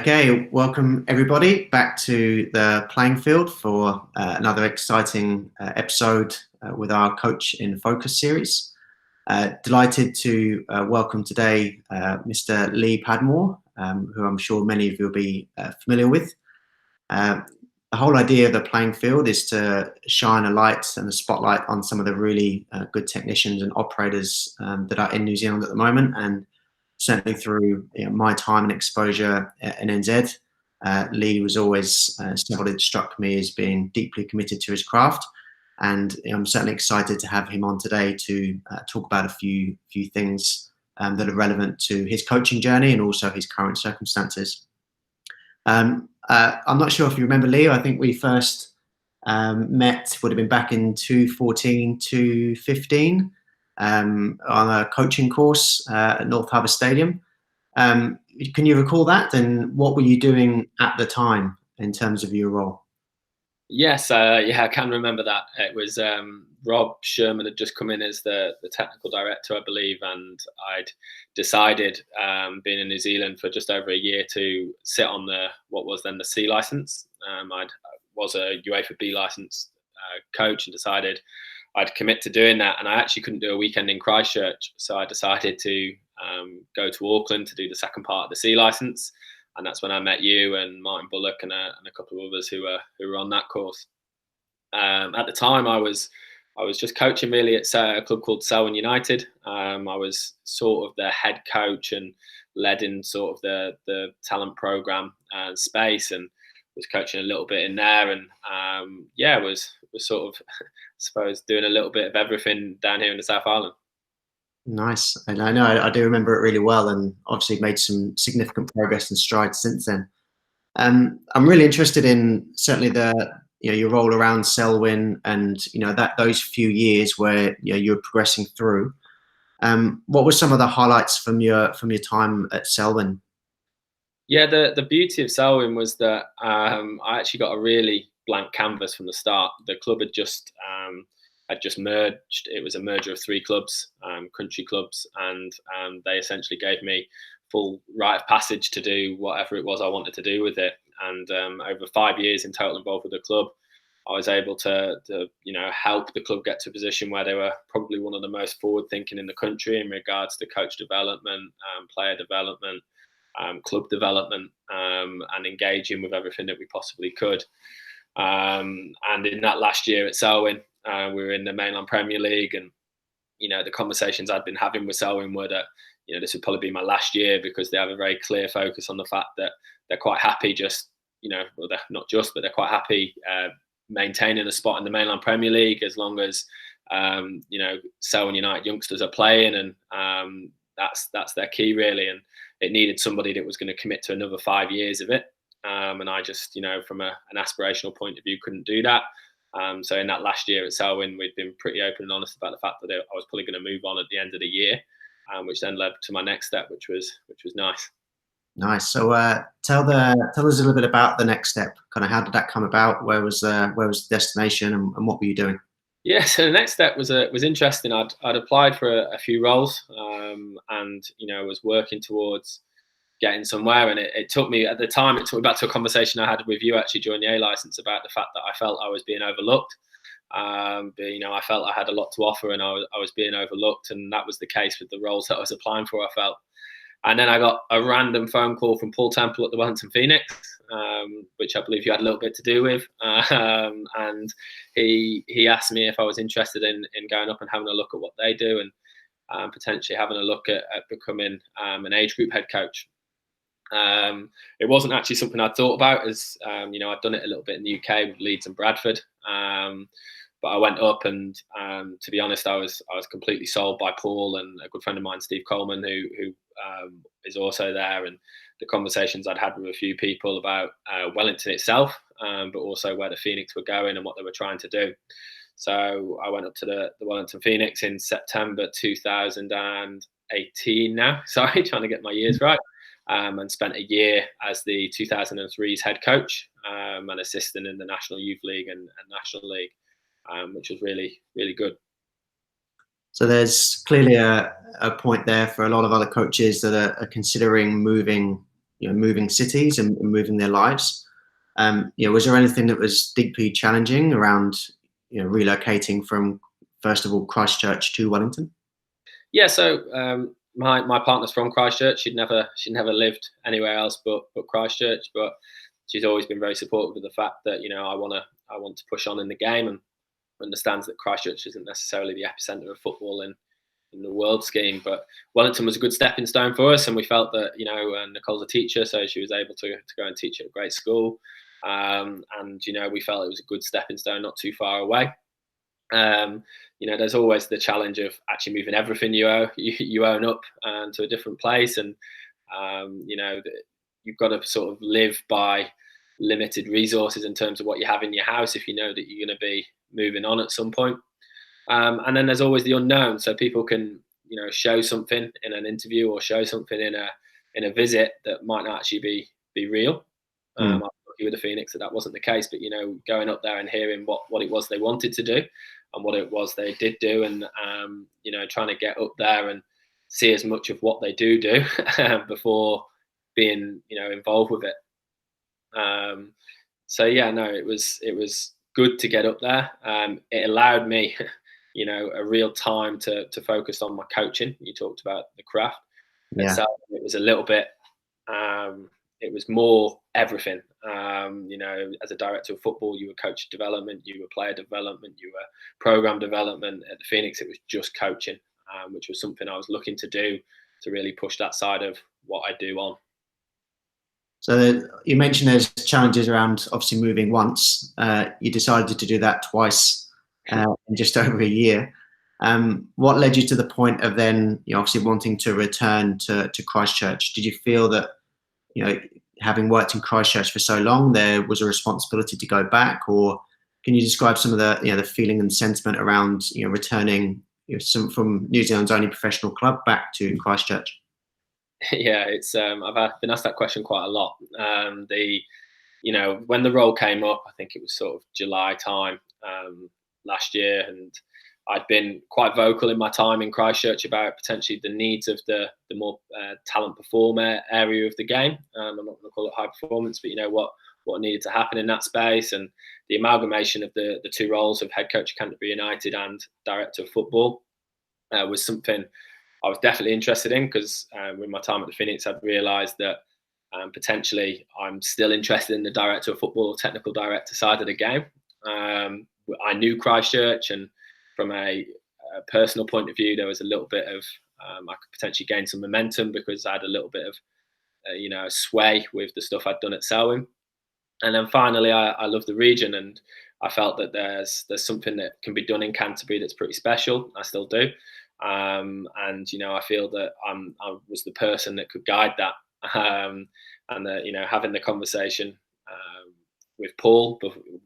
Okay, welcome everybody back to the playing field for another exciting episode with our Coach in Focus series. Delighted to welcome today Mr. Lee Padmore, who I'm sure many of you will be familiar with. The whole idea of the playing field is to shine a light and a spotlight on some of the really good technicians and operators that are in New Zealand at the moment, and certainly through my time and exposure in NZ, Lee was always somebody that struck me as being deeply committed to his craft, and I'm certainly excited to have him on today to talk about a few things that are relevant to his coaching journey and also his current circumstances. I'm not sure if you remember, Lee. I think we first met, would have been back in 2014, 2015. On a coaching course at North Harbour Stadium. Can you recall that? And what were you doing at the time in terms of your role? Yes, I can remember that. It was Rob Sherman had just come in as the technical director, I believe, and I'd decided, being in New Zealand for just over a year, to sit on what was then the C licence. I was a UEFA B licensed coach and decided I'd commit to doing that, and I actually couldn't do a weekend in Christchurch, so I decided to go to Auckland to do the second part of the C licence, and that's when I met you and Martin Bullock and a couple of others who were on that course. At the time, I was just coaching really at a club called Shelburne United. I was sort of the head coach and led in sort of the talent programme space, and was coaching a little bit in there, and was sort of, I suppose, doing a little bit of everything down here in the South Island. Nice, and I know I do remember it really well, and obviously made some significant progress and strides since then. I'm really interested in certainly your role around Selwyn, and those few years where you were progressing through. What were some of the highlights from your time at Selwyn? Yeah, the beauty of Selwyn was that I actually got a really blank canvas from the start. The club had just merged. It was a merger of three clubs, country clubs, and they essentially gave me full rite of passage to do whatever it was I wanted to do with it. And over 5 years in total involved with the club, I was able to help the club get to a position where they were probably one of the most forward thinking in the country in regards to coach development, player development, club development, and engaging with everything that we possibly could. And in that last year at Selwyn, we were in the Mainland Premier League, and the conversations I'd been having with Selwyn were that this would probably be my last year, because they have a very clear focus on the fact that they're quite happy well, they're not just, but they're quite happy maintaining a spot in the Mainland Premier League as long as Selwyn United youngsters are playing, and that's their key really. And it needed somebody that was going to commit to another 5 years of it, and I just from an aspirational point of view couldn't do that. So in that last year at Selwyn, we'd been pretty open and honest about the fact that I was probably going to move on at the end of the year, which then led to my next step, which was nice. Nice. So tell us a little bit about the next step. Kind of how did that come about? Where was the destination, and what were you doing? Yeah, so the next step was interesting. I'd applied for a few roles, and was working towards getting somewhere, and it took me back to a conversation I had with you actually during the A licence about the fact that I felt I was being overlooked. I felt I had a lot to offer, and I was being overlooked, and that was the case with the roles that I was applying for, I felt. And then I got a random phone call from Paul Temple at the Wellington Phoenix, which I believe you had a little bit to do with, and he asked me if I was interested in going up and having a look at what they do, and potentially having a look at becoming an age group head coach. It wasn't actually something I'd thought about, as I'd done it a little bit in the UK with Leeds and Bradford, but I went up, and to be honest, I was completely sold by Paul and a good friend of mine, Steve Coleman, who is also there, and the conversations I'd had with a few people about Wellington itself, but also where the Phoenix were going and what they were trying to do. So I went up to the Wellington Phoenix in September 2018 now. Sorry, trying to get my years right. And spent a year as the 2003's head coach, and assistant in the National Youth League and National League, which was really, really good. So there's clearly a point there for a lot of other coaches that are considering moving moving cities and moving their lives. Was there anything that was deeply challenging around relocating from, first of all, Christchurch to Wellington? Yeah, so my partner's from Christchurch. She'd never lived anywhere else but Christchurch, but she's always been very supportive of the fact that I want to push on in the game, and understands that Christchurch isn't necessarily the epicenter of football in the world scheme, but Wellington was a good stepping stone for us, and we felt that Nicole's a teacher, so she was able to go and teach at a great school, and we felt it was a good stepping stone, not too far away. There's always the challenge of actually moving everything you own up to a different place, and you've got to sort of live by limited resources in terms of what you have in your house if you know that you're going to be moving on at some point. And then there's always the unknown. So people can, show something in an interview or show something in a visit that might not actually be real. I was lucky with the Phoenix that wasn't the case, but going up there and hearing what it was they wanted to do and what it was they did do, and trying to get up there and see as much of what they do before being involved with it. It was good to get up there. It allowed me a real time to focus on my coaching. You talked about the craft. Yeah. So it was a little bit, it was more everything. As a director of football, you were coach development, you were player development, you were program development. At the Phoenix, it was just coaching, which was something I was looking to do to really push that side of what I do on. So you mentioned there's challenges around obviously moving once. You decided to do that twice in just over a year. What led you to the point of then obviously wanting to return to Christchurch? Did you feel that having worked in Christchurch for so long, there was a responsibility to go back, or can you describe some of the the feeling and sentiment around returning from New Zealand's only professional club back to Christchurch? Yeah, it's I've been asked that question quite a lot. When the role came up, I think it was sort of July time last year, and I'd been quite vocal in my time in Christchurch about potentially the needs of the more talent performer area of the game. I'm not going to call it high performance, but what needed to happen in that space, and the amalgamation of the two roles of head coach of Canterbury United and director of football was something I was definitely interested in, because with my time at the Phoenix, I'd realised that potentially I'm still interested in the director of football or technical director side of the game. I knew Christchurch, and from a personal point of view, there was a little bit of I could potentially gain some momentum because I had a little bit of sway with the stuff I'd done at Selwyn. And then finally, I love the region, and I felt that there's something that can be done in Canterbury that's pretty special. I still do. I feel that I was the person that could guide that, and that having the conversation with Paul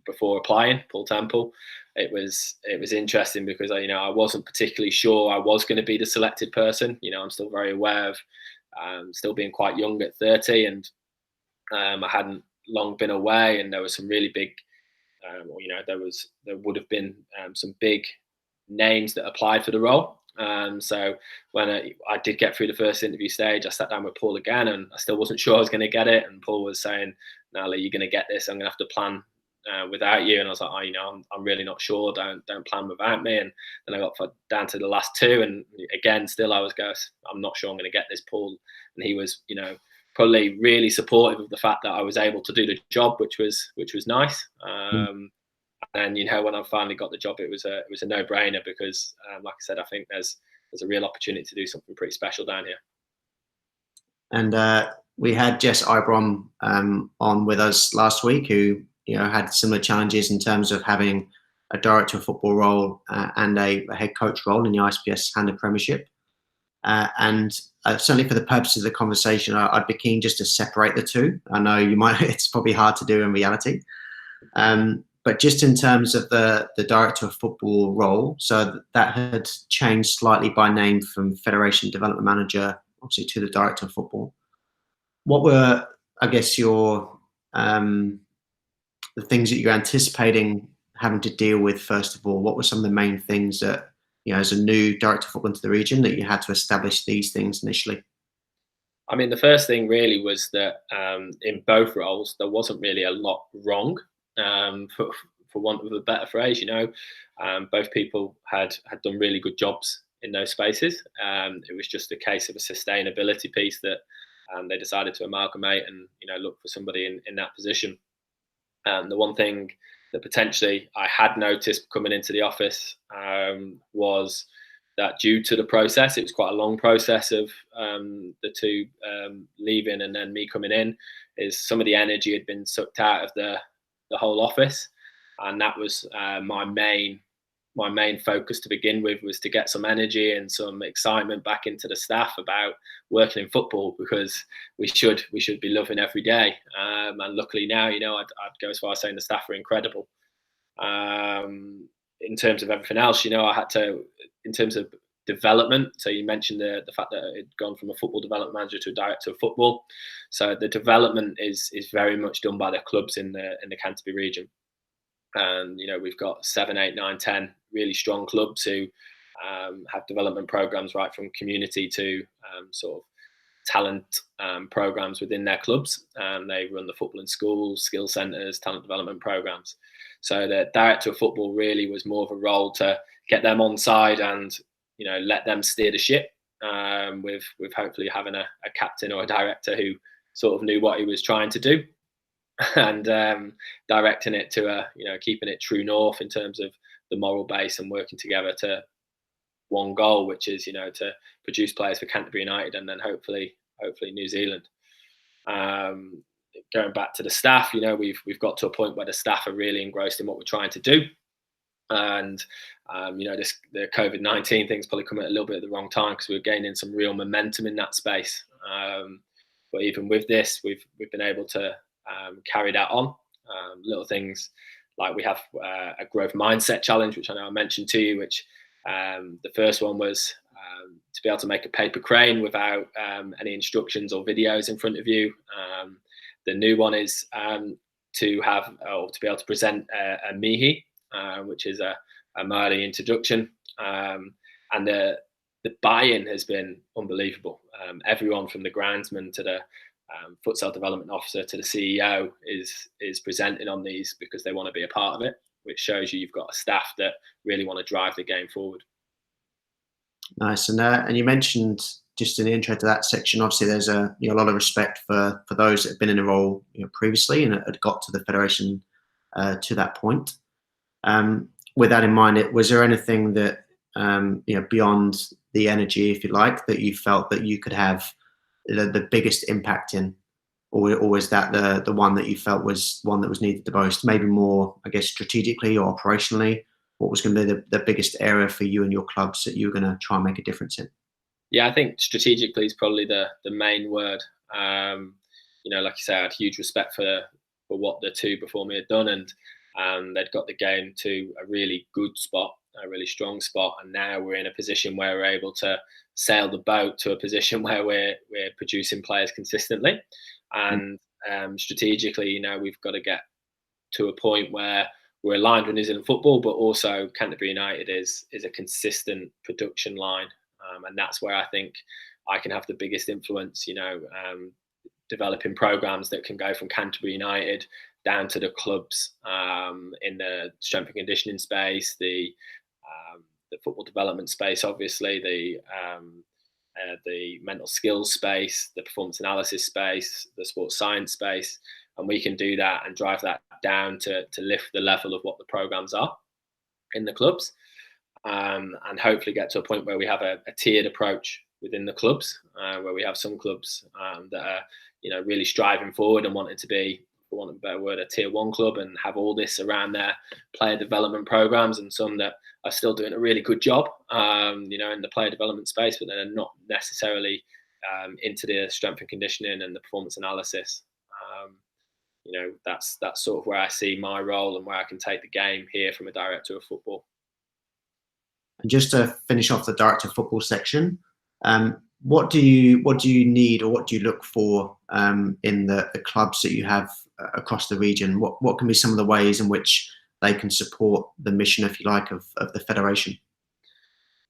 before applying, Paul Temple, it was interesting because I wasn't particularly sure I was going to be the selected person. I'm still very aware of still being quite young at 30, and I hadn't long been away, and there was some really big there would have been some big names that applied for the role. So when I did get through the first interview stage, I sat down with Paul again, and I still wasn't sure I was going to get it. And Paul was saying, "No, Lee, you're going to get this. I'm going to have to plan without you." And I was like, I'm really not sure. Don't plan without me. And then I got down to the last two, and again, still I was going, I'm not sure I'm going to get this, Paul. And he was, probably really supportive of the fact that I was able to do the job, which was nice. And when I finally got the job, it was a no-brainer because, like I said, I think there's a real opportunity to do something pretty special down here. And we had Jess Ibrom on with us last week, who had similar challenges in terms of having a director of football role and a head coach role in the ISPS and the Premiership. And certainly for the purposes of the conversation, I'd be keen just to separate the two. I know it's probably hard to do in reality. But just in terms of the director of football role, so that had changed slightly by name from Federation Development Manager, obviously, to the director of football. What were, I guess, your the things that you're anticipating having to deal with, first of all? What were some of the main things that, as a new director of football into the region, that you had to establish these things initially? I mean, the first thing really was that in both roles there wasn't really a lot wrong, for want of a better phrase. Both people had done really good jobs in those spaces. It was just a case of a sustainability piece that they decided to amalgamate and look for somebody in that position. The one thing that potentially I had noticed coming into the office was that due to the process, it was quite a long process of the two leaving and then me coming in, is some of the energy had been sucked out of the whole office, and that was my main focus to begin with, was to get some energy and some excitement back into the staff about working in football, because we should be loving every day. And luckily now, I'd go as far as saying the staff are incredible. In terms of everything else, I had to, in terms of development. So you mentioned the fact that it had gone from a football development manager to a director of football. So the development is very much done by the clubs in the Canterbury region. And we've got 7, 8, 9, 10 really strong clubs who have development programs right from community to sort of talent programs within their clubs. They run the football in schools, skill centres, talent development programs. So the director of football really was more of a role to get them on side and let them steer the ship, with hopefully having a captain or a director who sort of knew what he was trying to do, and directing it to keeping it true north in terms of the moral base and working together to one goal, which is to produce players for Canterbury United and then hopefully New Zealand. Going back to the staff, we've got to a point where the staff are really engrossed in what we're trying to do, and the COVID-19 thing's probably come at a little bit at the wrong time, because we're gaining some real momentum in that space. But even with this, we've been able to carry that on. Little things like we have a growth mindset challenge, which I know I mentioned to you, which the first one was to be able to make a paper crane without any instructions or videos in front of you. The new one is to be able to present a mihi, which is a Māori introduction, and the buy-in has been unbelievable. Everyone from the groundsman to the futsal development officer to the CEO is presenting on these because they want to be a part of it, which shows you've got a staff that really want to drive the game forward. Nice. And you mentioned just in the intro to that section, obviously there's a lot of respect for those that have been in the role previously and had got to the federation to that point. With that in mind, was there anything that beyond the energy, if you like, that you felt that you could have the biggest impact in, or was that the one that you felt was one that was needed the most? Maybe more, I guess, strategically or operationally. What was going to be the biggest area for you and your clubs that you were going to try and make a difference in? Yeah, I think strategically is probably the main word. Like you say, I had huge respect for what the two before me had done, and they'd got the game to a really good spot, a really strong spot, and now we're in a position where we're able to sail the boat to a position where we're producing players consistently. And strategically, we've got to get to a point where we're aligned with New Zealand football, but also Canterbury United is a consistent production line, and that's where I think I can have the biggest influence. Developing programs that can go from Canterbury United down to the clubs in the strength and conditioning space, the football development space, obviously the mental skills space, the performance analysis space, the sports science space, and we can do that and drive that down to lift the level of what the programs are in the clubs, and hopefully get to a point where we have a tiered approach within the clubs, where we have some clubs that are really striving forward and wanting to be, for want of a better word, a tier 1 club and have all this around their player development programs, and some that are still doing a really good job in the player development space, but they're not necessarily into the strength and conditioning and the performance analysis. That's sort of where I see my role and where I can take the game here from a director of football. And just to finish off the director of football section, what do you need, or what do you look for in the clubs that you have across the region? What can be some of the ways in which they can support the mission, if you like, of the federation?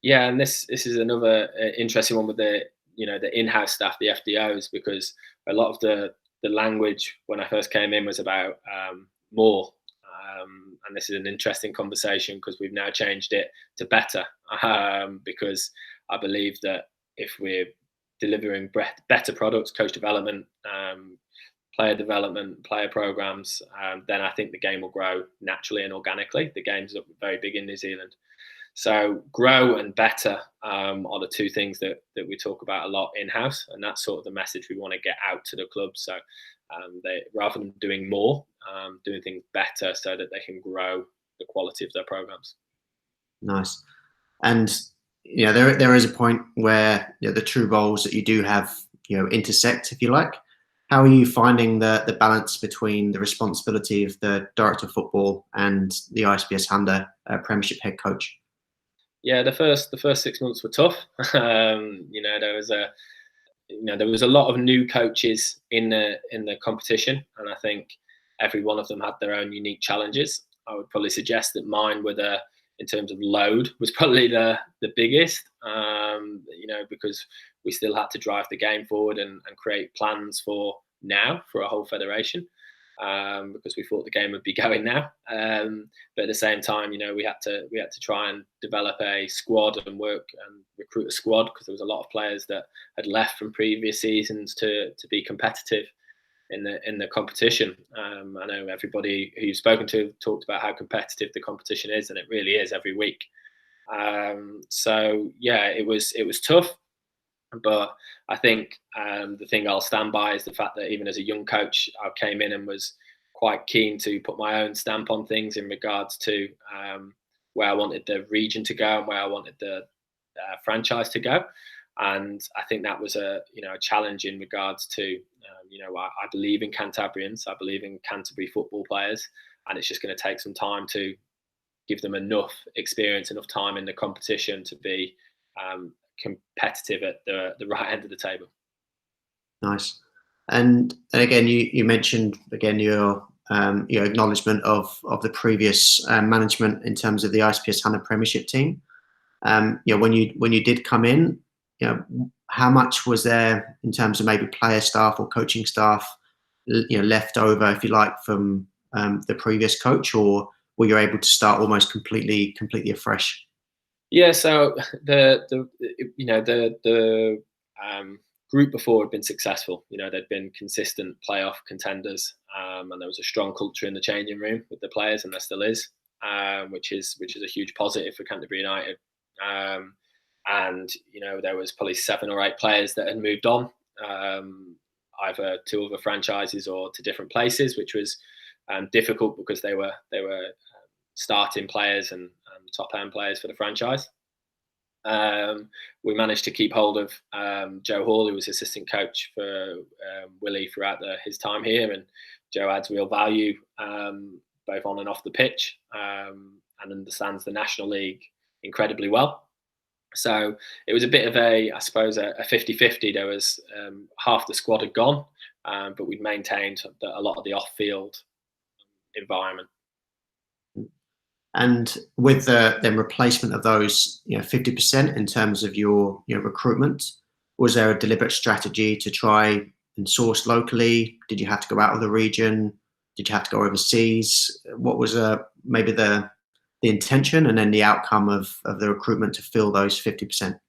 Yeah, and this is another interesting one with the the in-house staff, the FDOs, because a lot of the language when I first came in was about more. And this is an interesting conversation because we've now changed it to better, because I believe that if we're delivering better products, coach development, player development, player programs, then I think the game will grow naturally and organically. The game's very big in New Zealand. So grow and better are the two things that we talk about a lot in-house, and that's sort of the message we want to get out to the club. So they, rather than doing more, doing things better so that they can grow the quality of their programs. Nice. And there is a point where the true roles that you do have intersect, if you like. How are you finding the balance between the responsibility of the director of football and the ISPS Hunter Premiership head coach? Yeah, the first 6 months were tough. There was a lot of new coaches in the competition, and I think every one of them had their own unique challenges. I would probably suggest that mine were in terms of load, was probably the biggest. Because we still had to drive the game forward and create plans for a whole federation. Because we thought the game would be going now, but at the same time, we had to try and develop a squad and work and recruit a squad, because there was a lot of players that had left from previous seasons to be competitive in the competition. I know everybody who you've spoken to talked about how competitive the competition is, and it really is every week. So yeah, it was tough. But I think the thing I'll stand by is the fact that even as a young coach, I came in and was quite keen to put my own stamp on things in regards to where I wanted the region to go and where I wanted the franchise to go. And I think that was a challenge in regards to I believe in Cantabrians, I believe in Canterbury football players, and it's just going to take some time to give them enough experience, enough time in the competition to be competitive at the right end of the table. Nice. And again, you mentioned again your acknowledgement of the previous management in terms of the ISPS Hunter Premiership team. When you did come in, how much was there in terms of maybe player staff or coaching staff, left over, if you like, from the previous coach, or were you able to start almost completely afresh? Yeah, so the group before had been successful. They'd been consistent playoff contenders, and there was a strong culture in the changing room with the players, and there still is, which is a huge positive for Canterbury United. And there was probably 7 or 8 players that had moved on, either to other franchises or to different places, which was difficult because they were starting players and top end players for the franchise. We managed to keep hold of Joe Hall, who was assistant coach for Willie throughout his time here, and Joe adds real value both on and off the pitch, and understands the National League incredibly well. So it was a bit of a 50-50. There was half the squad had gone, but we'd maintained a lot of the off-field environment. And with the replacement of those 50% in terms of your recruitment, was there a deliberate strategy to try and source locally? Did you have to go out of the region? Did you have to go overseas? What was maybe the intention and then the outcome of the recruitment to fill those 50%?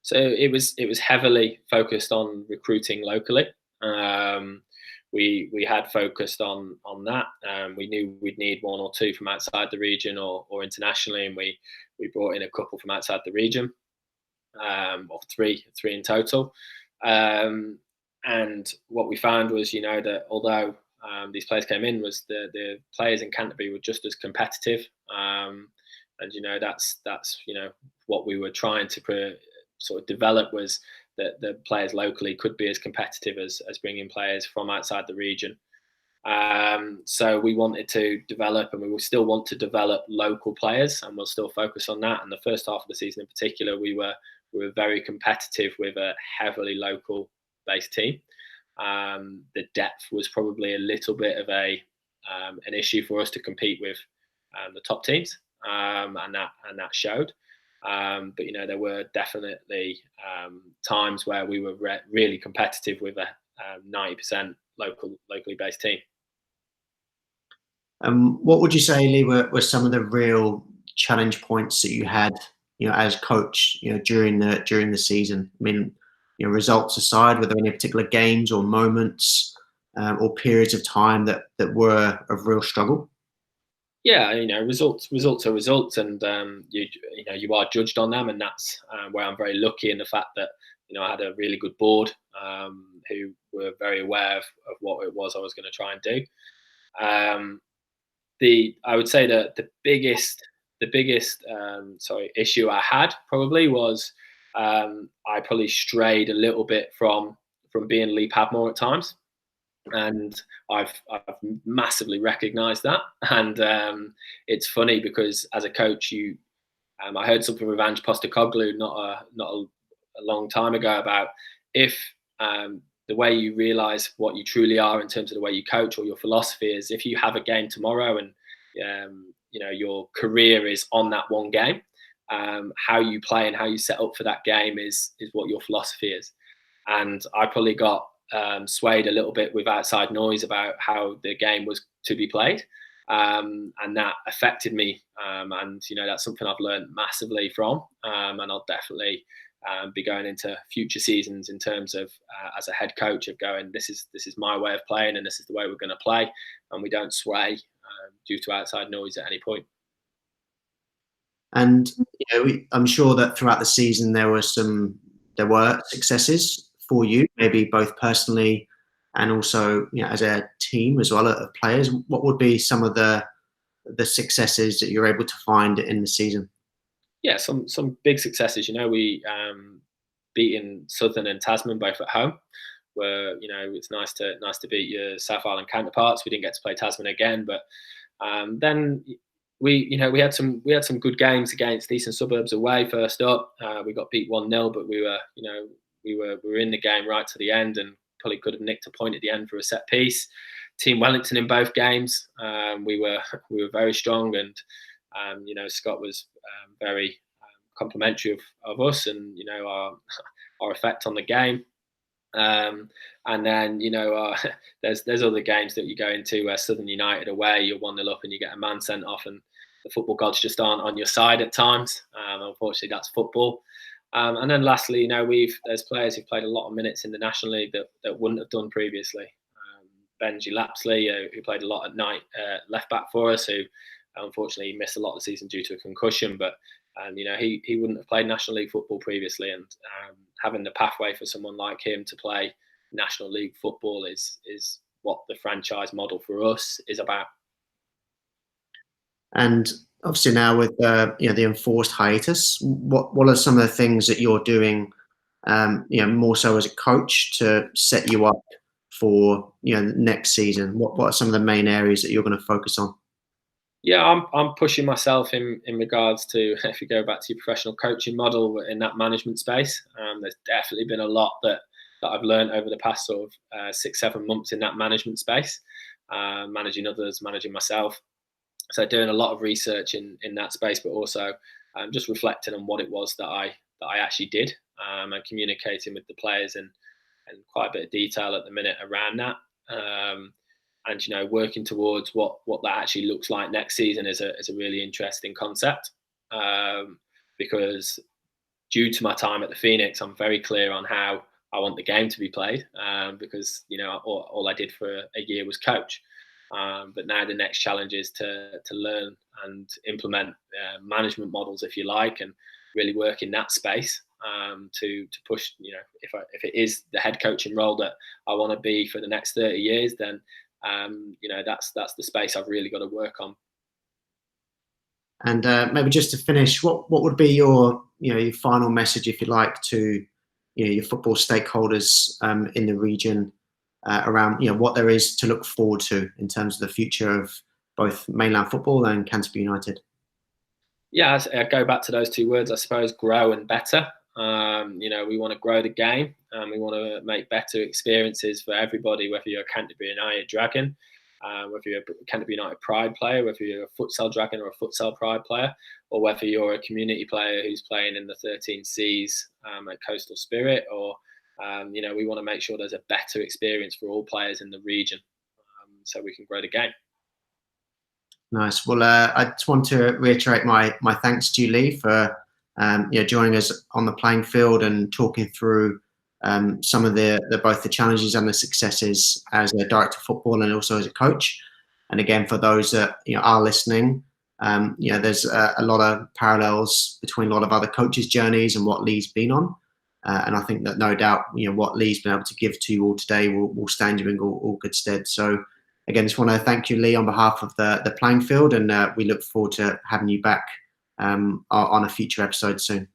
So it was heavily focused on recruiting locally. We had focused on that. We knew we'd need 1 or 2 from outside the region or internationally, and we brought in a couple from outside the region, or three in total. And what we found was, that although these players came in, was the players in Canterbury were just as competitive, and that's what we were trying to sort of develop, was that the players locally could be as competitive as bringing players from outside the region. So we wanted to develop, and we will still want to develop local players, and we'll still focus on that. And the first half of the season in particular, we were very competitive with a heavily local based team. The depth was probably a little bit of an issue for us to compete with the top teams, and that showed. But there were definitely times where we were really competitive with a 90% locally based team. What would you say, Lee, were some of the real challenge points that you had, as coach, during the season? I mean, results aside, were there any particular games or moments or periods of time that were of real struggle? Yeah, results are results, and you are judged on them, and that's where I'm very lucky in the fact that I had a really good board who were very aware of what it was I was going to try and do. I would say that the biggest issue I had probably was I probably strayed a little bit from being Lee Padmore at times, and I've massively recognised that. And it's funny because as a coach, I heard something with Ange Postecoglou not a long time ago about if the way you realise what you truly are in terms of the way you coach or your philosophy is if you have a game tomorrow and your career is on that one game, how you play and how you set up for that game is what your philosophy is. And I probably got swayed a little bit with outside noise about how the game was to be played, and that affected me. And that's something I've learned massively from, and I'll definitely be going into future seasons in terms of as a head coach of going, this is my way of playing, and this is the way we're going to play, and we don't sway due to outside noise at any point. And I'm sure that throughout the season there were successes for you, maybe both personally and also as a team as well of players. What would be some of the successes that you're able to find in the season? Yeah, some big successes. We beating Southern and Tasman both at home. Where it's nice to beat your South Island counterparts. We didn't get to play Tasman again, but then we had some good games against Eastern Suburbs away. First up, we got beat 1-0, but we were in the game right to the end, and probably could have nicked a point at the end for a set piece. Team Wellington in both games, we were very strong, and Scott was very complimentary of us and our effect on the game. And then there's other games that you go into where Southern United away, you're 1-0 up and you get a man sent off, and the football gods just aren't on your side at times. Unfortunately, that's football. And then lastly, there's players who've played a lot of minutes in the National League that wouldn't have done previously. Benji Lapsley, who played a lot at night left back for us, who unfortunately missed a lot of the season due to a concussion, but he wouldn't have played National League football previously, and having the pathway for someone like him to play National League football is what the franchise model for us is about. And obviously now with the enforced hiatus, what are some of the things that you're doing, more so as a coach to set you up for next season? What are some of the main areas that you're going to focus on? Yeah, I'm pushing myself in regards to, if you go back to your professional coaching model in that management space. There's definitely been a lot that I've learned over the past sort of 6-7 months in that management space, managing others, managing myself. So doing a lot of research in that space, but also just reflecting on what it was that I actually did, and communicating with the players in quite a bit of detail at the minute around that. And working towards what that actually looks like next season is a really interesting concept, because due to my time at the Phoenix, I'm very clear on how I want the game to be played, because all I did for a year was coach. But now the next challenge is to learn and implement management models, if you like, and really work in that space to push. If it is the head coaching role that I want to be for the next 30 years, then that's the space I've really got to work on. And maybe just to finish, what would be your final message, if you like, to your football stakeholders in the region around what there is to look forward to in terms of the future of both mainland football and Canterbury United? Yeah, I go back to those two words, I suppose: grow and better. We want to grow the game, and we want to make better experiences for everybody, whether you're a Canterbury and a Dragon. whether you're a Canterbury United Pride player, whether you're a futsal Dragon or a futsal Pride player, or whether you're a community player who's playing in the 13Cs at Coastal Spirit, or we want to make sure there's a better experience for all players in the region, so we can grow the game. Nice. Well, I just want to reiterate my thanks to you, Lee, for joining us on the playing field and talking through some of both the challenges and the successes as a director of football and also as a coach. And again, for those that are listening, there's a lot of parallels between a lot of other coaches' journeys and what Lee's been on. And I think that no doubt, what Lee's been able to give to you all today will stand you in all good stead. So again, just want to thank you, Lee, on behalf of the playing field, and we look forward to having you back on a future episode soon.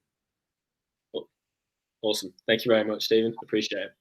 Awesome. Thank you very much, Stephen. Appreciate it.